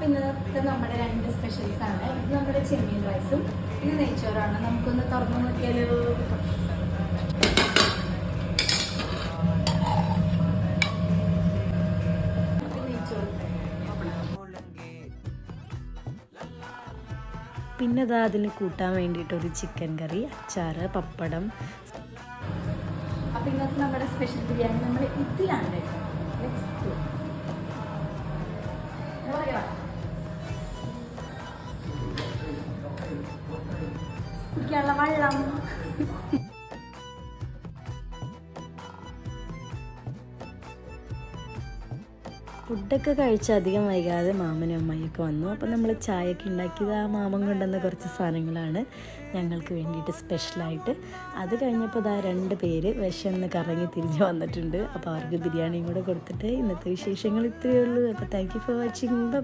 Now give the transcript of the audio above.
അപ്പോൾ ഇന്നത്തെ നമ്മുടെ 2 സ്പെഷ്യൽസാണ്. ഇത് നമ്മുടെ ചെമ്മീൻ റൈസും ഇത് നെയ്ച്ചോറാണ്. നമുക്കൊന്ന് തുറന്നു നോക്കിയാലോ. പിന്നെ അതാ അതിന് കൂട്ടാൻ വേണ്ടിയിട്ടൊരു ചിക്കൻ കറി, അച്ചാറ്, പപ്പടം. അപ്പോൾ ഇന്നത്തെ നമ്മുടെ സ്പെഷ്യൽ ബിരിയാണി നമ്മൾ ഇതിലാണ്. കുടിക്കാനുള്ള വെള്ളം. ഫുഡൊക്കെ കഴിച്ച് അധികം വൈകാതെ മാമനും അമ്മയൊക്കെ വന്നു. അപ്പോൾ നമ്മൾ ചായയൊക്കെ ഉണ്ടാക്കിയത് ആ മാമൻ കൊണ്ടുവന്ന കുറച്ച് സാധനങ്ങളാണ് ഞങ്ങൾക്ക് വേണ്ടിയിട്ട് സ്പെഷ്യലായിട്ട്. അത് കഴിഞ്ഞപ്പോൾ ഇതാ 2 പേര് വിശന്ന് കറങ്ങി തിരിഞ്ഞ് വന്നിട്ടുണ്ട്. അപ്പോൾ അവർക്ക് ബിരിയാണിയും കൂടെ കൊടുത്തിട്ട് ഇന്നത്തെ വിശേഷങ്ങൾ ഇത്രയേ ഉള്ളൂ. അപ്പോൾ താങ്ക് യു ഫോർ വാച്ചിങ്.